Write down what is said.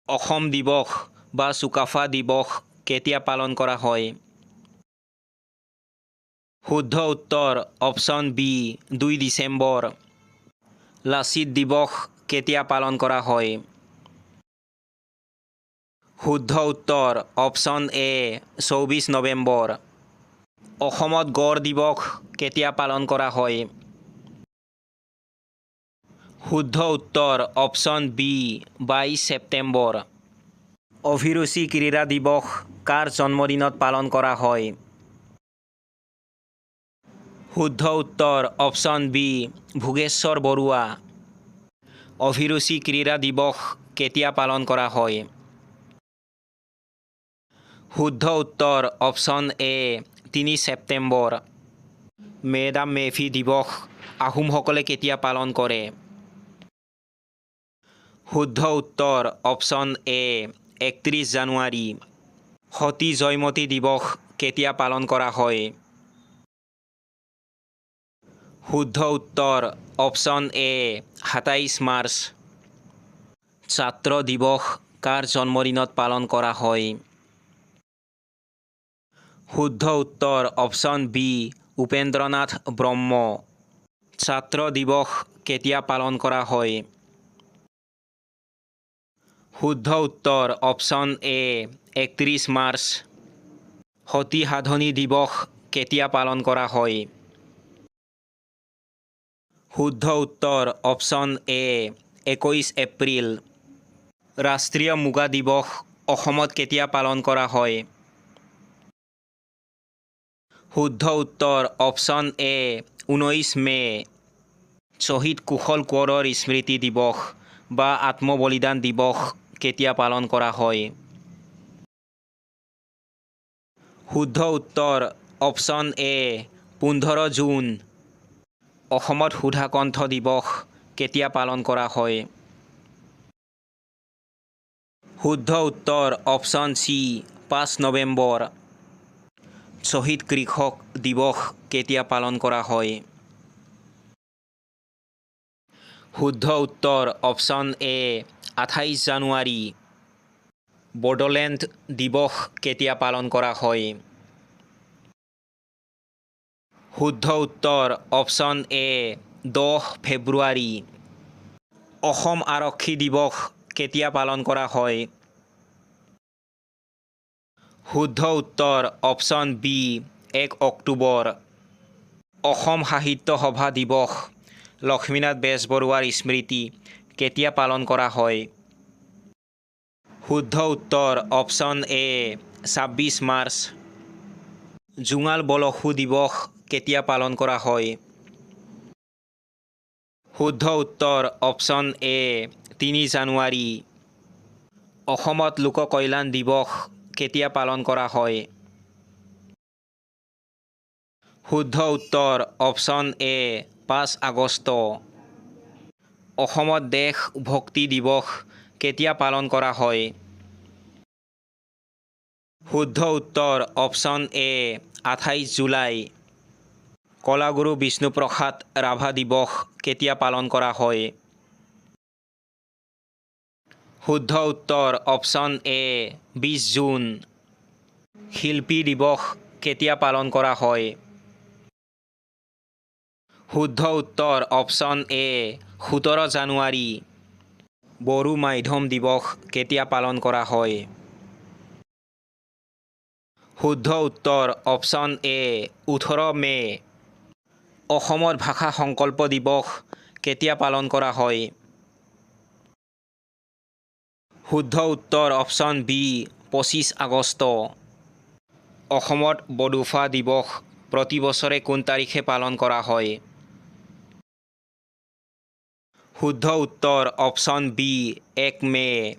অসম দিৱস বা চুকাফা দিৱস কেতিয়া পালন কৰা হয়? শুদ্ধ উত্তৰ অপশ্যন বি 2 ডিচেম্বৰ। লাচিত দিৱস কেতিয়া পালন কৰা হয়? শুদ্ধ উত্তৰ অপশ্যন এ 24 নৱেম্বৰ। অসমত গড় দিৱস কেতিয়া পালন কৰা হয়? শুদ্ধ উত্তৰ অপশ্যন বি 22 ছেপ্টেম্বৰ। অভিৰুচি ক্ৰীড়া দিৱস কাৰ জন্মদিনত পালন কৰা হয়? শুদ্ধ উত্তৰ অপশ্যন বি ভোগেশ্বৰ বৰুৱা। অভিৰুচি ক্ৰীড়া দিৱস কেতিয়া পালন কৰা হয়? শুদ্ধ উত্তৰ অপশ্যন এ 3 ছেপ্টেম্বৰ। মেডাম মে ফি দিৱস আহোমসকলে কেতিয়া পালন কৰে? শুদ্ধ উত্তৰ অপশ্যন এ 31 জানুৱাৰী। সতী জয়মতী দিৱস কেতিয়া পালন কৰা হয়? শুদ্ধ উত্তৰ অপশ্যন এ 27 মাৰ্চ। ছাত্ৰ দিৱস কাৰ জন্মদিনত পালন কৰা হয়? শুদ্ধ উত্তৰ অপশ্যন বি উপেন্দ্ৰনাথ ব্ৰহ্ম। ছাত্ৰ দিৱস কেতিয়া পালন কৰা হয়? শুদ্ধ উত্তৰ অপশ্যন এ 31 মাৰ্চ। সতী সাধনী দিৱস কেতিয়া পালন কৰা হয়? শুদ্ধ উত্তৰ অপশ্যন এ 21 এপ্ৰিল। ৰাষ্ট্ৰীয় মুগা দিৱস অসমত কেতিয়া পালন কৰা হয়? শুদ্ধ উত্তৰ অপশ্যন এ 19 মে'। শ্বহীদ কুশল কোঁৱৰৰ স্মৃতি দিৱস বা আত্মবলিদান দিৱস কেতিয়া পালন কৰা হয়? শুদ্ধ উত্তৰ অপশ্যন এ 15 জুন। অসমত সুধাকণ্ঠ দিৱস কেতিয়া পালন কৰা হয়? শুদ্ধ উত্তৰ অপশ্যন চি 5 নৱেম্বৰ। শ্বহীদ কৃষক দিৱস কেতিয়া পালন কৰা হয়? শুদ্ধ উত্তৰ অপশ্যন এ 28 জানুৱাৰী। বড়োলেণ্ড দিৱস কেতিয়া পালন কৰা হয়? শুদ্ধ উত্তৰ অপশ্যন এ 10 ফেব্ৰুৱাৰী। অসম আৰক্ষী দিৱস কেতিয়া পালন কৰা হয়? শুদ্ধ উত্তৰ অপশ্যন বি 1 অক্টোবৰ। অসম সাহিত্য সভা দিৱস লক্ষ্মীনাথ বেজবৰুৱাৰ স্মৃতি কেতিয়া পালন কৰা হয়? শুদ্ধ উত্তৰ অপশ্যন এ 26 মাৰ্চ। জোঙাল বলসু দিৱস কেতিয়া পালন কৰা হয়? শুদ্ধ উত্তৰ অপশ্যন এ 3 জানুৱাৰী। অসমত লোককল্যাণ দিৱস কেতিয়া পালন কৰা হয়? শুদ্ধ উত্তৰ অপশ্যন এ 5 আগষ্ট। অসমত দেশ ভক্তি দিৱস কেতিয়া পালন কৰা হয়? শুদ্ধ উত্তৰ অপশ্যন এ 28 জুলাই। কলাগুৰু বিষ্ণুপ্ৰসাদ ৰাভা দিৱস কেতিয়া পালন কৰা হয়? শুদ্ধ উত্তৰ অপশ্যন এ 20 জুন। শিল্পী দিৱস কেতিয়া পালন কৰা হয়? শুদ্ধ উত্তৰ অপশ্যন এ 17 জানুৱাৰী। বড়ো মাধ্যম দিৱস কেতিয়া পালন কৰা হয়? শুদ্ধ উত্তৰ অপশ্যন এ 18 মে'। অসমত ভাষা সংকল্প দিৱস কেতিয়া পালন কৰা হয়? শুদ্ধ উত্তৰ অপশ্যন বি 25 আগষ্ট। অসমত বড়োফা দিৱস প্ৰতি বছৰে কোন তাৰিখে পালন কৰা হয়? শুদ্ধ উত্তৰ অপশ্যন বি 1 মে'।